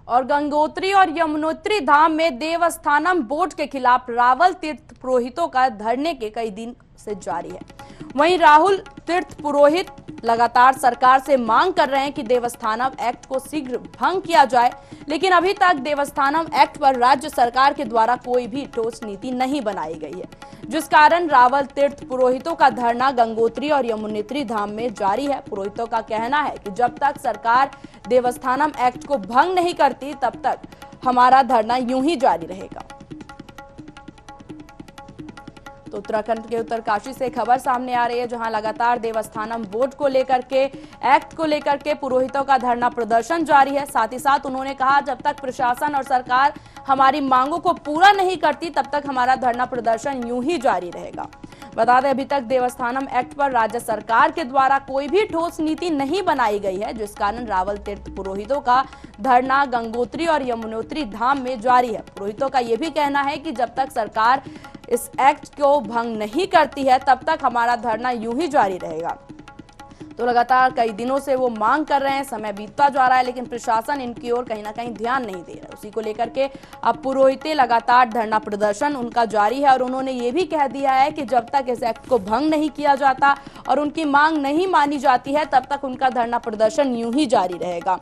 और गंगोत्री और यमुनोत्री धाम में देवस्थानम बोर्ड के खिलाफ रावल तीर्थ पुरोहितों का धरने के कई दिन से जारी है। वहीं राहुल तीर्थ पुरोहित लगातार सरकार से मांग कर रहे हैं कि देवस्थानम एक्ट को शीघ्र भंग किया जाए, लेकिन अभी तक देवस्थानम एक्ट पर राज्य सरकार के द्वारा कोई भी ठोस नीति नहीं बनाई गई है, जिस कारण रावल तीर्थ पुरोहितों का धरना गंगोत्री और यमुनोत्री धाम में जारी है। पुरोहितों का कहना है कि जब तक सरकार देवस्थानम एक्ट को भंग नहीं करती तब तक हमारा धरना यूं ही जारी रहेगा। तो उत्तराखंड के उत्तरकाशी से खबर सामने आ रही है, जहां लगातार देवस्थानम बोर्ड को लेकर के, एक्ट को लेकर के पुरोहितों का धरना प्रदर्शन जारी है। साथ ही साथ उन्होंने कहा, जब तक प्रशासन और सरकार हमारी मांगों को पूरा नहीं करती तब तक हमारा धरना प्रदर्शन यूं ही जारी रहेगा। बता दें, अभी तक देवस्थानम एक्ट पर राज्य सरकार के द्वारा कोई भी ठोस नीति नहीं बनाई गई है, जिस कारण रावल तीर्थ पुरोहितों का धरना गंगोत्री और यमुनोत्री धाम में जारी है। पुरोहितों का यह भी कहना है कि जब तक सरकार इस एक्ट को भंग नहीं करती है तब तक हमारा धरना यूं ही जारी रहेगा। तो लगातार कई दिनों से वो मांग कर रहे हैं, समय बीतता जा रहा है, लेकिन प्रशासन इनकी ओर कहीं ना कहीं ध्यान नहीं दे रहा है। उसी को लेकर के अब पुरोहिते लगातार धरना प्रदर्शन उनका जारी है और उन्होंने ये भी कह दिया है कि जब तक इस एक्ट को भंग नहीं किया जाता और उनकी मांग नहीं मानी जाती है तब तक उनका धरना प्रदर्शन यूं ही जारी रहेगा।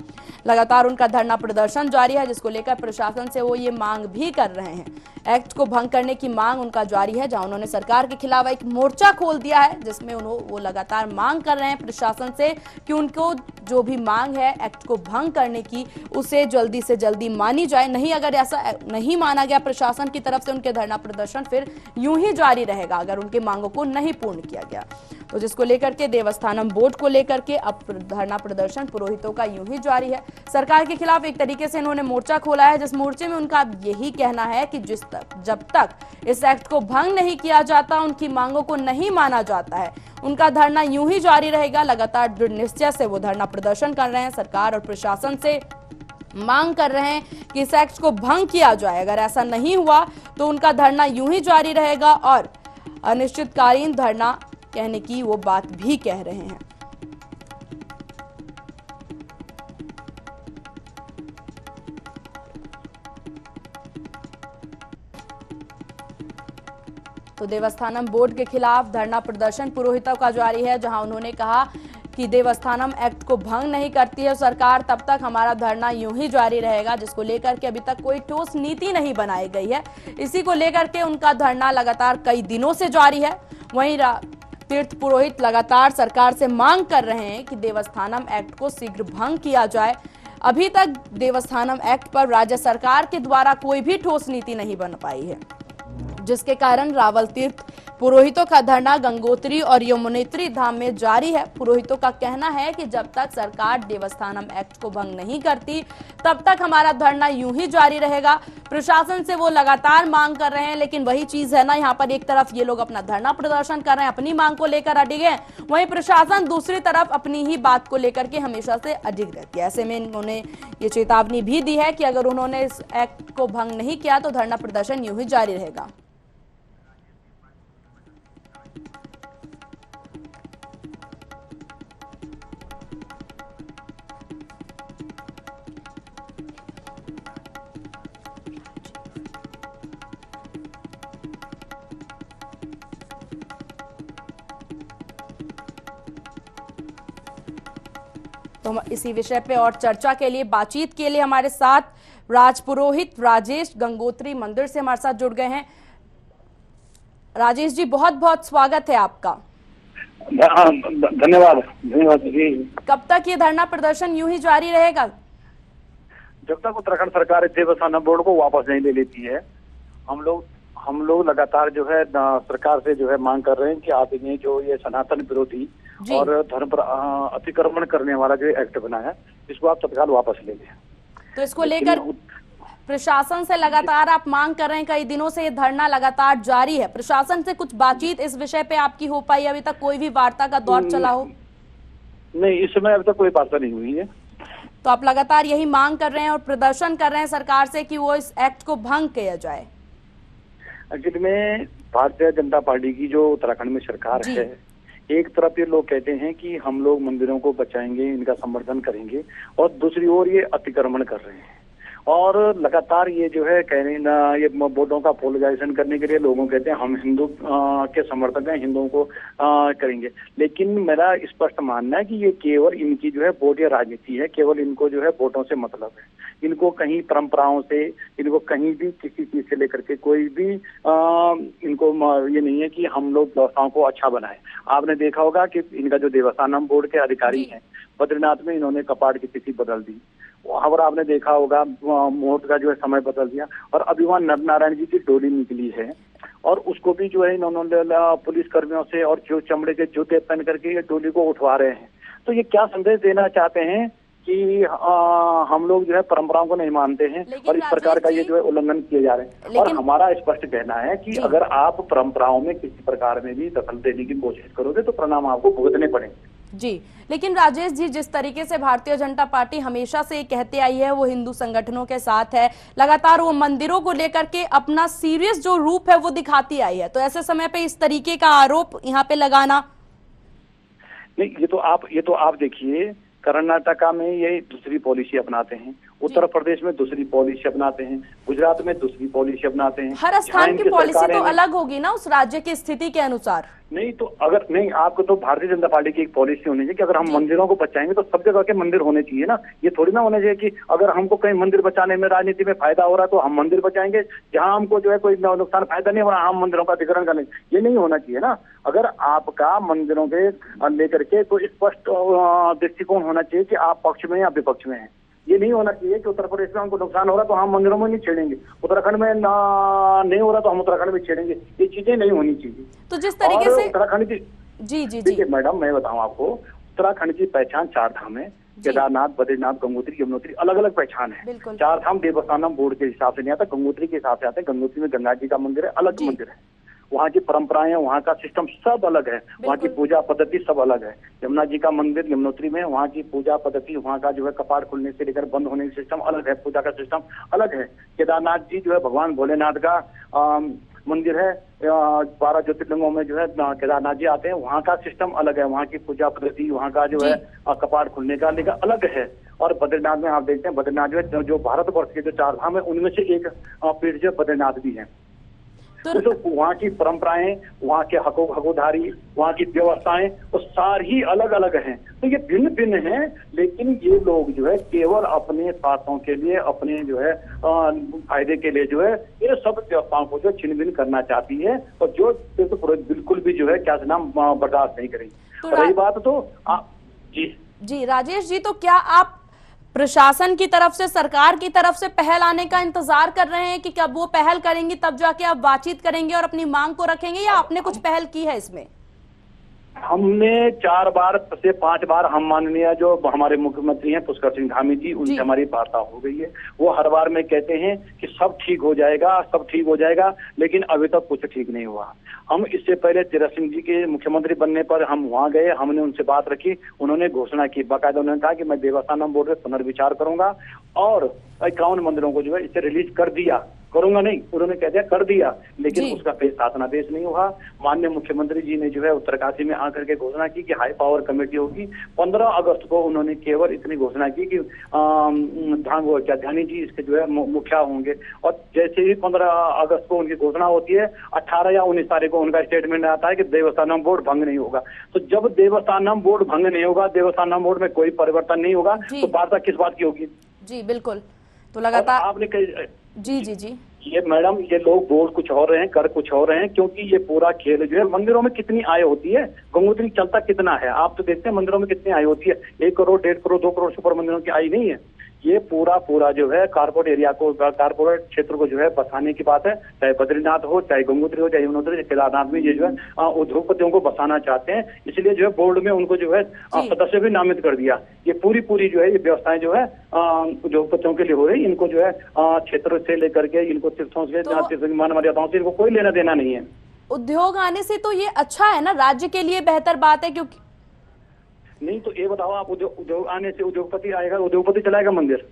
लगातार उनका धरना प्रदर्शन जारी है, जिसको लेकर प्रशासन से वो ये मांग भी कर रहे हैं। एक्ट को भंग करने की मांग उनका जारी है, जहां उन्होंने सरकार के खिलाफ एक मोर्चा खोल दिया है, जिसमें वो लगातार मांग कर रहे हैं प्रशासन से कि उनको जो भी मांग है एक्ट को भंग करने की, उसे जल्दी से जल्दी मानी जाए। नहीं, अगर ऐसा नहीं माना गया प्रशासन की तरफ से, उनके धरना प्रदर्शन फिर यूं ही जारी रहेगा अगर उनके मांगों को नहीं पूर्ण किया गया। तो जिसको लेकर के देवस्थानम बोर्ड को लेकर के अब धरना प्रदर्शन पुरोहितों का यूं ही जारी है। सरकार के खिलाफ एक तरीके से इन्होंने मोर्चा खोला है, जिस मोर्चे में उनका यही कहना है कि जब तक इस एक्ट को भंग नहीं किया जाता, उनकी मांगों को नहीं माना जाता है, उनका धरना यूं ही जारी रहेगा। लगातार दृढ़ निश्चय से वो धरना प्रदर्शन कर रहे हैं, सरकार और प्रशासन से मांग कर रहे हैं कि इस एक्ट को भंग किया जाए। अगर ऐसा नहीं हुआ तो उनका धरना यूं ही जारी रहेगा और अनिश्चितकालीन धरना कहने की वो बात भी कह रहे हैं। तो देवस्थानम बोर्ड के खिलाफ धरना प्रदर्शन पुरोहितों का जारी है, जहां उन्होंने कहा कि देवस्थानम एक्ट को भंग नहीं करती है सरकार तब तक हमारा धरना यूं ही जारी रहेगा, जिसको लेकर के अभी तक कोई ठोस नीति नहीं बनाई गई है। इसी को लेकर के उनका धरना लगातार कई दिनों से जारी है। वहीं तीर्थ पुरोहित लगातार सरकार से मांग कर रहे हैं कि देवस्थानम एक्ट को शीघ्र भंग किया जाए। अभी तक देवस्थानम एक्ट पर राज्य सरकार के द्वारा कोई भी ठोस नीति नहीं बन पाई है, जिसके कारण रावल तीर्थ पुरोहितों का धरना गंगोत्री और यमुनोत्री धाम में जारी है। पुरोहितों का कहना है कि जब तक सरकार देवस्थानम एक्ट को भंग नहीं करती तब तक हमारा धरना यूं ही जारी रहेगा। प्रशासन से वो लगातार मांग कर रहे हैं, लेकिन वही चीज है ना, यहाँ पर एक तरफ ये लोग अपना धरना प्रदर्शन कर रहे हैं, अपनी मांग को लेकर अडिग हैं, वहीं प्रशासन दूसरी तरफ अपनी ही बात को लेकर के हमेशा से अडिग रहती है। ऐसे में उन्होंने ये चेतावनी भी दी है कि अगर उन्होंने इस एक्ट को भंग नहीं किया तो धरना प्रदर्शन यूं ही जारी रहेगा। तो इसी विषय पे और चर्चा के लिए, बातचीत के लिए हमारे साथ राजपुरोहित राजेश गंगोत्री मंदिर से हमारे साथ जुड़ गए हैं। राजेश जी, बहुत बहुत स्वागत है आपका। धन्यवाद जी। कब तक ये धरना प्रदर्शन यूं ही जारी रहेगा? जब तक उत्तराखंड सरकार देवस्थानम बोर्ड को वापस नहीं ले लेती है। हम लोग लगातार जो है सरकार से जो है मांग कर रहे हैं कि आप इन्हें जो ये सनातन विरोधी और धर्म पर अतिक्रमण करने वाला जो एक्ट बना है, इसको आप तत्काल वापस ले लें। तो इसको लेकर प्रशासन से लगातार आप मांग कर रहे हैं, कई दिनों से ये धरना लगातार जारी है। प्रशासन से कुछ बातचीत इस विषय पे आपकी हो पाई? अभी तक कोई भी वार्ता का दौर चला हो? नहीं, इस समय अभी तक कोई वार्ता नहीं हुई है। तो आप लगातार यही मांग कर रहे हैं और प्रदर्शन कर रहे हैं सरकार से कि वो इस एक्ट को भंग किया जाए। एक्चुअली में भारतीय जनता पार्टी की जो उत्तराखंड में सरकार है, एक तरफ ये लोग कहते हैं कि हम लोग मंदिरों को बचाएंगे, इनका समर्थन करेंगे, और दूसरी ओर ये अतिक्रमण कर रहे हैं। और लगातार ये जो है कहने ना, ये बोर्डों का अपोलोजाइजेशन करने के लिए लोगों कहते हैं हम हिंदू के समर्थक हैं, हिंदुओं को करेंगे। लेकिन मेरा स्पष्ट मानना है कि ये केवल इनकी जो है वोट या राजनीति है, केवल इनको जो है वोटों से मतलब है। इनको कहीं परंपराओं से, इनको कहीं भी किसी चीज से लेकर के कोई भी इनको ये नहीं है कि हम लोग व्यवस्थाओं को अच्छा बनाए। आपने देखा होगा कि इनका जो देवस्थानम बोर्ड के अधिकारी हैं, बद्रीनाथ में इन्होंने कपाट की तिथि बदल दी, और आपने देखा होगा मुहूर्त का जो है समय बदल दिया, और अभी वहाँ नर नारायण जी की डोली निकली है और उसको भी जो है इन्होंने पुलिस कर्मियों से और जो चमड़े के जूते पहन करके ये डोली को उठवा रहे हैं। तो ये क्या संदेश देना चाहते हैं कि हम लोग जो है परंपराओं को नहीं मानते हैं और इस प्रकार का ये जो है उल्लंघन किए जा रहे हैं। और हमारा स्पष्ट कहना है कि अगर आप परंपराओं में किसी प्रकार में भी दखल देने की कोशिश करोगे तो परिणाम आपको भुगतने पड़ेंगे। जी, लेकिन राजेश जी, जिस तरीके से भारतीय जनता पार्टी हमेशा से कहते आई है वो हिंदू संगठनों के साथ है, लगातार वो मंदिरों को लेकर के अपना सीरियस जो रूप है वो दिखाती आई है, तो ऐसे समय पे इस तरीके का आरोप यहाँ पे लगाना नहीं, ये तो आप देखिए, कर्नाटका में ये दूसरी पॉलिसी अपनाते हैं, उत्तर प्रदेश में दूसरी पॉलिसी अपनाते हैं, गुजरात में दूसरी पॉलिसी अपनाते हैं। हर स्थान की पॉलिसी तो अलग होगी ना उस राज्य की स्थिति के अनुसार। नहीं तो अगर नहीं, आपको तो भारतीय जनता पार्टी की एक पॉलिसी होनी चाहिए कि अगर हम मंदिरों को बचाएंगे तो सब जगह के मंदिर होने चाहिए ना। ये थोड़ी ना होना चाहिए कि अगर हमको कहीं मंदिर बचाने में राजनीति में फायदा हो रहा है तो हम मंदिर बचाएंगे, जहां हमको जो है कोई नुकसान फायदा नहीं हो रहा हम मंदिरों का अधिग्रहण कर लेंगे। ये नहीं होना चाहिए ना। अगर आपका मंदिरों के लेकर के तो स्पष्ट दृष्टिकोण होना चाहिए कि आप पक्ष में या विपक्ष में हैं। ये नहीं होना चाहिए कि उत्तर प्रदेश में हमको नुकसान हो रहा तो हम मंदिरों में नहीं छेड़ेंगे, उत्तराखंड में नहीं हो रहा तो हम उत्तराखंड में छेड़ेंगे। ये चीजें नहीं होनी चाहिए। तो जिस तरीके से उत्तराखंड की जी मैडम मैं बताऊं आपको, उत्तराखंड की पहचान 4 धाम है, केदारनाथ, बद्रीनाथ, गंगोत्री, यमुनोत्री, अलग अलग पहचान है। 4 धाम देवस्थानम बोर्ड के हिसाब से नहीं आता, गंगोत्री के हिसाब से आते हैं। गंगोत्री में गंगा जी का मंदिर है, अलग मंदिर है, वहाँ की परंपराएं, वहाँ का सिस्टम सब अलग है, वहाँ की पूजा पद्धति सब अलग है। यमुना जी का मंदिर यमुनोत्री में, वहाँ की पूजा पद्धति, वहाँ का जो है कपाट खुलने से लेकर बंद होने का सिस्टम अलग है, पूजा का सिस्टम अलग है। केदारनाथ जी जो है भगवान भोलेनाथ का मंदिर है, 12 ज्योतिर्लिंगों में जो है केदारनाथ जी आते हैं, वहाँ का सिस्टम अलग है, वहाँ की पूजा पद्धति, वहाँ का जो है कपाट खुलने का लेकर अलग है। और बद्रीनाथ में आप देखते हैं, बद्रीनाथ जो भारतवर्ष के जो 4 धाम है उनमें से एक पीठ जो बद्रीनाथ भी है। तो वहाँ की परंपराएं, वहाँ के हकोधारी, वहाँ की व्यवस्थाएं वो सारी अलग अलग हैं। तो ये भिन्न भिन्न हैं, लेकिन ये लोग जो है केवल अपने स्वार्थों के लिए, अपने जो है फायदे के लिए जो है ये सब व्यवस्थाओं को जो छिन्न भिन्न करना चाहती है, और जो तो बिल्कुल भी जो है क्या नाम बर्दाश्त नहीं करेंगे। रही बात तो जी राजेश जी, तो क्या आप प्रशासन की तरफ से, सरकार की तरफ से पहल आने का इंतजार कर रहे हैं कि कब वो पहल करेंगी तब जाके आप बातचीत करेंगे और अपनी मांग को रखेंगे, या आपने कुछ पहल की है इसमें? हमने 4 बार से 5 बार हम माननीय जो हमारे मुख्यमंत्री हैं पुष्कर सिंह धामी जी, उनसे हमारी वार्ता हो गई है। वो हर बार में कहते हैं कि सब ठीक हो जाएगा, सब ठीक हो जाएगा, लेकिन अभी तक कुछ ठीक नहीं हुआ। हम इससे पहले तीरथ सिंह जी के मुख्यमंत्री बनने पर हम वहाँ गए, हमने उनसे बात रखी, उन्होंने घोषणा की, बाकायदा उन्होंने कहा कि मैं देवस्थानम बोर्ड में पुनर्विचार करूंगा और 51 मंदिरों को जो है इसे रिलीज कर दिया, करूंगा नहीं, उन्होंने कह दिया कर दिया, लेकिन उसका कोई शासनादेश नहीं हुआ। माननीय मुख्यमंत्री जी ने जो है उत्तरकाशी में आकर के घोषणा की कि हाई पावर कमेटी होगी। 15 अगस्त को उन्होंने केवल इतनी घोषणा की कि ध्यानी जी इसके जो है मुखिया होंगे, और जैसे ही 15 अगस्त को उनकी घोषणा होती है, 18 या 19 तारीख को उनका स्टेटमेंट आता है कि देवस्थानम बोर्ड भंग नहीं होगा। तो जब देवस्थानम बोर्ड भंग नहीं होगा, देवस्थानम बोर्ड में कोई परिवर्तन नहीं होगा, तो वार्ता किस बात की होगी? जी बिल्कुल। तो लगातार आपने जी ये मैडम, ये लोग बोल कुछ और रहे हैं, कर कुछ और रहे हैं, क्योंकि ये पूरा खेल जो है मंदिरों में कितनी आय होती है, गंगोत्री चलता कितना है, आप तो देखते हैं मंदिरों में कितनी आय होती है। 1 करोड़, 1.5 करोड़, 2 करोड़ सुपर मंदिरों की आय नहीं है। ये पूरा जो है कारपोरेट एरिया को, कारपोरेट क्षेत्र को जो है बसाने की बात है, चाहे बद्रीनाथ हो, चाहे गंगोत्री हो, चाहे यमुनोत्री, केदारनाथ में ये जो है उद्योगपतियों को बसाना चाहते हैं। इसलिए जो है बोर्ड में उनको जो है सदस्य भी नामित कर दिया। ये पूरी जो है ये व्यवस्थाएं जो है उद्योगपतियों के लिए हो रही, इनको जो है क्षेत्र से लेकर के, इनको तीर्थों से, मान मर्यादाओं से इनको कोई लेना देना नहीं है। उद्योग आने से तो ये अच्छा है ना, राज्य के लिए बेहतर बात है। क्योंकि नहीं तो ये बताओ, आप उद्योग आने से उद्योगपति आएगा, उद्योगपति चलाएगा मंदिर?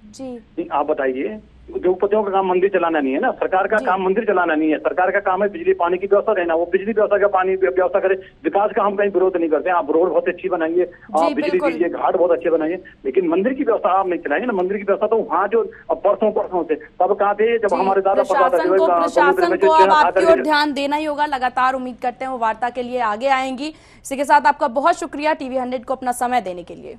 जी नहीं, आप बताइए, उद्योगपतियों का काम मंदिर चलाना नहीं है ना, सरकार का काम मंदिर चलाना नहीं है। सरकार का काम है बिजली पानी की व्यवस्था देना, वो बिजली व्यवस्था का पानी व्यवस्था करे। विकास का हम कहीं विरोध नहीं करते हैं, आप रोड बहुत अच्छी बनाइए, आप बिजली दीजिए, घाट बहुत अच्छे बनाइए, लेकिन मंदिर की व्यवस्था आप नहीं चलाएंगे ना। मंदिर की व्यवस्था तो वहाँ जो अब परसों से तब कहाँ थे जब हमारे दादा प्रशासन को अब आपकी ओर ध्यान देना ही होगा। लगातार उम्मीद करते हैं वो वार्ता के लिए आगे आएंगी। इसी के साथ आपका बहुत शुक्रिया टीवी 100 को अपना समय देने के लिए।